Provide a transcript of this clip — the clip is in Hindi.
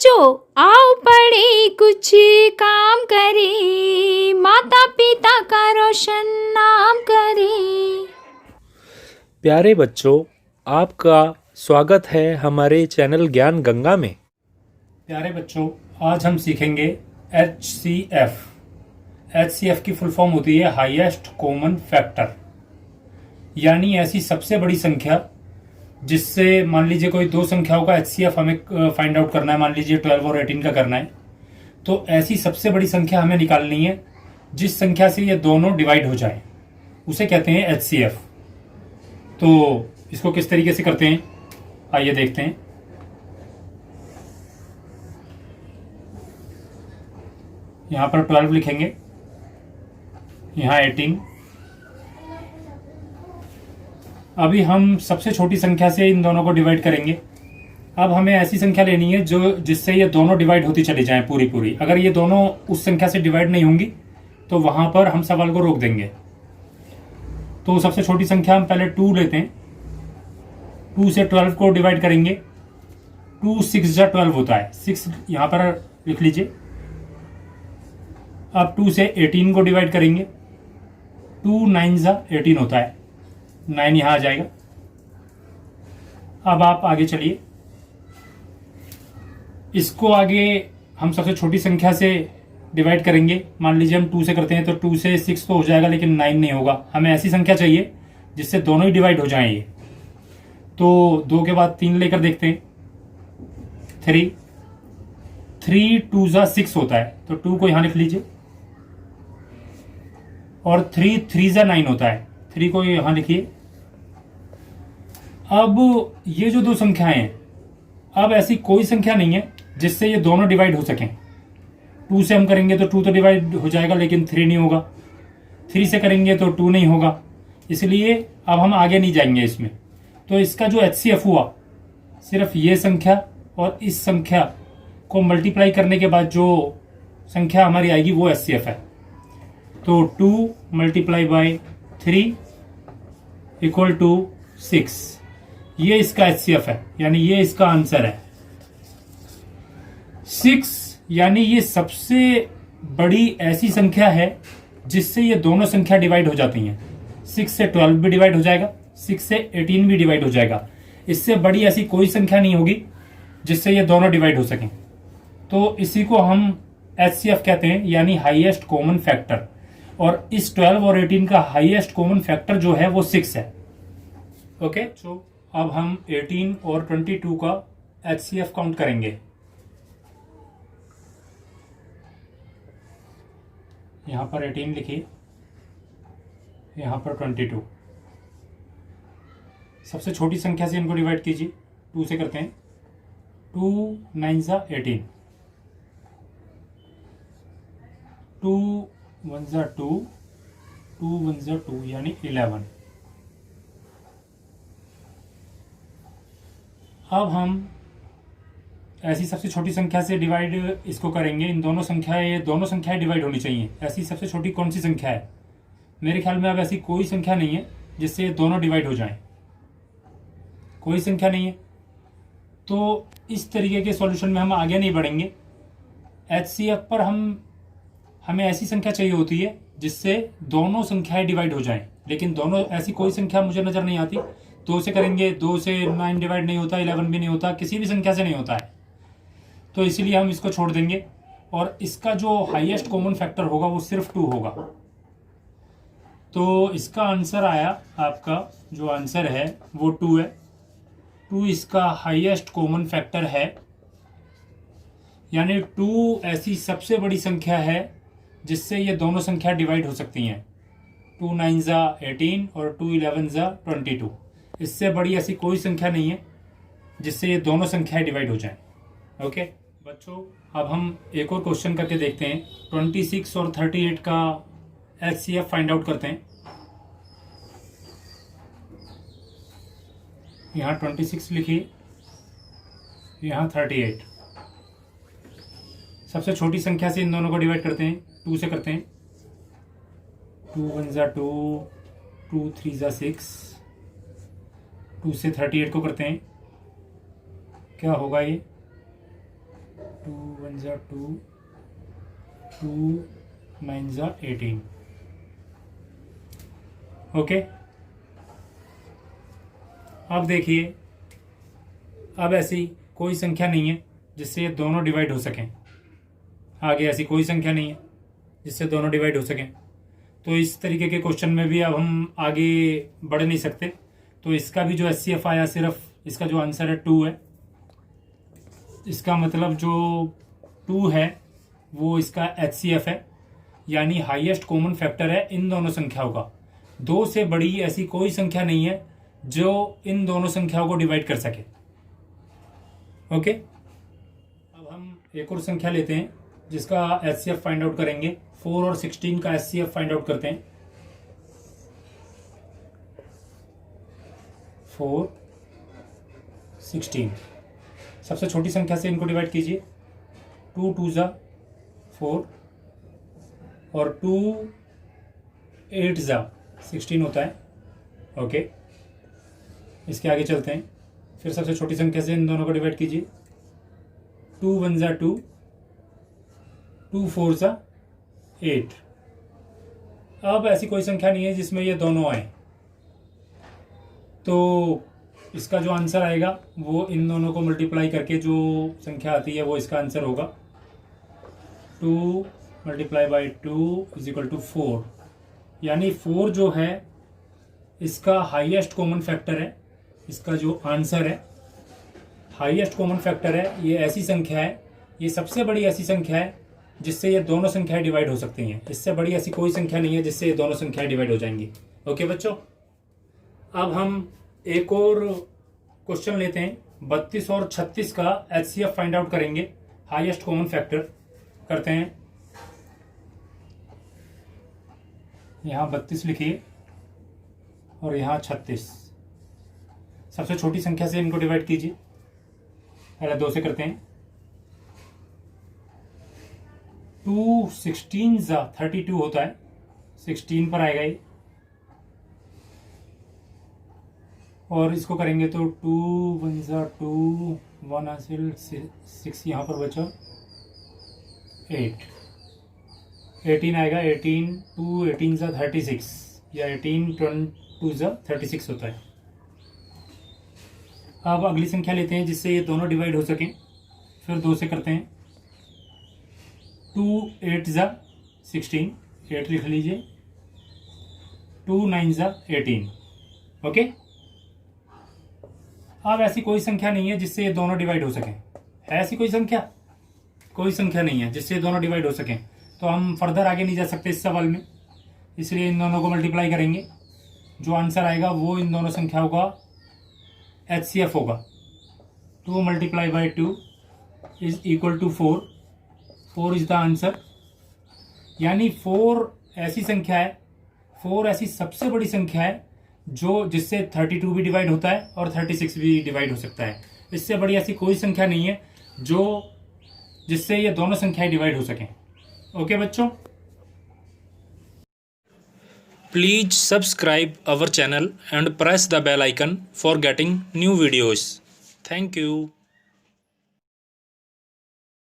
बच्चों आओ पढ़े कुछ काम करें, माता पिता का रोशन नाम करें। प्यारे बच्चों, आपका स्वागत है हमारे चैनल ज्ञान गंगा में। प्यारे बच्चों, आज हम सीखेंगे HCF। HCF की फुल फॉर्म होती है हाईएस्ट कॉमन फैक्टर, यानी ऐसी सबसे बड़ी संख्या जिससे मान लीजिए कोई दो संख्याओं का HCF हमें फाइंड आउट करना है, मान लीजिए 12 और 18 का करना है, तो ऐसी सबसे बड़ी संख्या हमें निकालनी है जिस संख्या से ये दोनों डिवाइड हो जाए, उसे कहते हैं HCF। तो इसको किस तरीके से करते हैं आइए देखते हैं। यहां पर 12 लिखेंगे, यहां 18। अभी हम सबसे छोटी संख्या से इन दोनों को डिवाइड करेंगे। अब हमें ऐसी संख्या लेनी है जो जिससे ये दोनों डिवाइड होती चली जाएं पूरी। अगर ये दोनों उस संख्या से डिवाइड नहीं होंगी तो वहां पर हम सवाल को रोक देंगे। तो सबसे छोटी संख्या हम पहले 2 लेते हैं। 2 से 12 को डिवाइड करेंगे। 2 6 जा 12 होता है, 6 यहां पर लिख लीजिए। अब 2 से 18 को डिवाइड करेंगे। 2 9 जा 18 होता है, 9 यहां आ जाएगा। अब आप आगे चलिए, इसको आगे हम सबसे छोटी संख्या से डिवाइड करेंगे। मान लीजिए हम 2 से करते हैं तो 2 से 6 तो हो जाएगा, लेकिन 9 नहीं होगा। हमें ऐसी संख्या चाहिए जिससे दोनों ही डिवाइड हो जाएं ये। तो 2 के बाद 3 लेकर देखते हैं। 3 2 जा 6 होता है, तो 2 को यहां लिख लीजिए। और 3 3 जा 9 होता है, 3 को यहां लिखिए। अब ये जो दो संख्याएं हैं, अब ऐसी कोई संख्या नहीं है जिससे ये दोनों डिवाइड हो सकें। 2 से हम करेंगे तो 2 तो डिवाइड हो जाएगा, लेकिन 3 नहीं होगा। 3 से करेंगे तो 2 नहीं होगा, इसलिए अब हम आगे नहीं जाएंगे इसमें। तो इसका जो HCF हुआ, सिर्फ ये संख्या और इस संख्या को मल्टीप्लाई करने के बाद जो संख्या हमारी आएगी वो HCF है। तो 2 मल्टीप्लाई बाय 3 इक्वल टू 6, ये इसका HCF है, यानी ये इसका आंसर है 6। यानी ये सबसे बड़ी ऐसी संख्या है जिससे ये दोनों संख्या डिवाइड हो जाती हैं। 6 से 12 भी डिवाइड हो जाएगा, 6 से 18 भी डिवाइड हो जाएगा। इससे बड़ी ऐसी कोई संख्या नहीं होगी जिससे ये दोनों डिवाइड हो सकें। तो इसी को हम HCF कहते हैं, यानी हाईएस्ट कॉमन फैक्टर। और इस 12 और 18 का हाईएस्ट कॉमन फैक्टर जो है वो 6 है। ओके, तो अब हम 18 और 22 का HCF काउंट करेंगे। यहां पर 18 लिखिए, यहां पर 22। सबसे छोटी संख्या से इनको डिवाइड कीजिए। 2 से करते हैं। 2 9 जा 18, 2 1 जा 2, 2 1 जा 2 यानी 11। अब हम ऐसी सबसे छोटी संख्या से डिवाइड इसको करेंगे। इन दोनों संख्याएं डिवाइड होनी चाहिए। ऐसी सबसे छोटी कौन सी संख्या है? मेरे ख्याल में अब ऐसी कोई संख्या नहीं है जिससे ये दोनों डिवाइड हो जाएं। कोई संख्या नहीं है। तो इस तरीके के सॉल्यूशन में हम आगे नहीं बढ़ेंगे। HCF पर हमें ऐसी संख्या चाहिए होती है जिससे दोनों संख्याएं डिवाइड हो जाएं, लेकिन दोनों ऐसी कोई संख्या मुझे नजर नहीं आती। 2 से करेंगे, 2 से 9 डिवाइड नहीं होता, 11 भी नहीं होता, किसी भी संख्या से नहीं होता है। तो इसीलिए हम इसको छोड़ देंगे और इसका जो हाईएस्ट कॉमन फैक्टर होगा वो सिर्फ 2 होगा। तो इसका आंसर आया, आपका जो आंसर है वो 2 है। 2 इसका हाईएस्ट कॉमन फैक्टर है, यानी 2 ऐसी सबसे बड़ी संख्या है जिससे ये दोनों संख्या डिवाइड हो सकती हैं। 2 9 जा 18 और 2 11 जा 22। इससे बड़ी ऐसी कोई संख्या नहीं है जिससे ये दोनों संख्याएं डिवाइड हो जाएं। ओके बच्चों, अब हम एक और क्वेश्चन करके देखते हैं। 26 और 38 का HCF फाइंड आउट करते हैं। यहाँ 26 लिखिए, यहाँ 38। सबसे छोटी संख्या से इन दोनों को डिवाइड करते हैं। 2 से करते हैं। 2 1 जा 2, 2 3 जा 6। 2 से 38 को करते हैं। क्या होगा ये? 2 1 जा 2, 2 9 जा 18। ओके, अब देखिए, अब ऐसी कोई संख्या नहीं है जिससे ये दोनों डिवाइड हो सकें। आगे ऐसी कोई संख्या नहीं है जिससे दोनों डिवाइड हो सकें। तो इस तरीके के क्वेश्चन में भी अब हम आगे बढ़ नहीं सकते। तो इसका भी जो HCF आया, सिर्फ इसका जो आंसर है 2 है। इसका मतलब जो 2 है वो इसका HCF है, यानी हाईएस्ट कॉमन फैक्टर है इन दोनों संख्याओं का। 2 से बड़ी ऐसी कोई संख्या नहीं है जो इन दोनों संख्याओं को डिवाइड कर सके। ओके, अब हम एक और संख्या लेते हैं जिसका HCF फाइंड आउट करेंगे। 4 और 16 का HCF फाइंड आउट करते हैं। 4 16, सबसे छोटी संख्या से इनको डिवाइड कीजिए। 2 2 जा 4 और 2 8 जा 16 होता है। ओके, इसके आगे चलते हैं। फिर सबसे छोटी संख्या से इन दोनों को डिवाइड कीजिए। 2 1 जा 2, 2 4 जा 8। अब ऐसी कोई संख्या नहीं है जिसमें ये दोनों आए, तो इसका जो आंसर आएगा वो इन दोनों को मल्टीप्लाई करके जो संख्या आती है वो इसका आंसर होगा। 2 multiply by 2 is equal to 4, यानी 4 जो है इसका हाईएस्ट कॉमन फैक्टर है। इसका जो आंसर है हाईएस्ट कॉमन फैक्टर है। ये ऐसी संख्या है, ये सबसे बड़ी ऐसी संख्या है जिससे ये दोनों संख्याएं डिवाइड हो सकती हैं। इससे बड़ी ऐसी कोई संख्या नहीं है जिससे ये दोनों संख्याएं डिवाइड हो जाएंगी। ओके बच्चों, अब हम एक और क्वेश्चन लेते हैं। 32 और 36 का HCF फाइंड आउट करेंगे, हाईएस्ट कॉमन फैक्टर करते हैं। यहाँ 32 लिखिए और यहाँ 36। सबसे छोटी संख्या से इनको डिवाइड कीजिए। पहले 2 से करते हैं। 2 16 जा 32 होता है, 16 पर आएगा ये। और इसको करेंगे तो 2 1 जा 2, 1 हासिल 6 यहाँ पर बचा 8, 18 आएगा। 18 2 18 जा 36 या 18 2 जा 36 होता है। अब अगली संख्या लेते हैं जिससे ये दोनों डिवाइड हो सकें। फिर 2 से करते हैं। 2 8 जा 16, 8 लिख लीजिए। 2 9 जा 18। ओके, अब ऐसी कोई संख्या नहीं है जिससे ये दोनों डिवाइड हो सकें। है ऐसी कोई संख्या? कोई संख्या नहीं है जिससे ये दोनों डिवाइड हो सकें। तो हम फर्दर आगे नहीं जा सकते इस सवाल में, इसलिए इन दोनों को मल्टीप्लाई करेंगे। जो आंसर आएगा वो इन दोनों संख्याओं का HCF होगा। 2 multiply by 2 is equal to 4। 4 is the answer, यानी 4 ऐसी संख्या है, 4 ऐसी सबसे बड़ी संख्या है जो जिससे 32 भी डिवाइड होता है और 36 भी डिवाइड हो सकता है। इससे बड़ी ऐसी कोई संख्या नहीं है जो जिससे ये दोनों संख्याएं डिवाइड हो सकें। ओके बच्चों, Please subscribe our channel and press the bell icon for getting new videos. Thank you.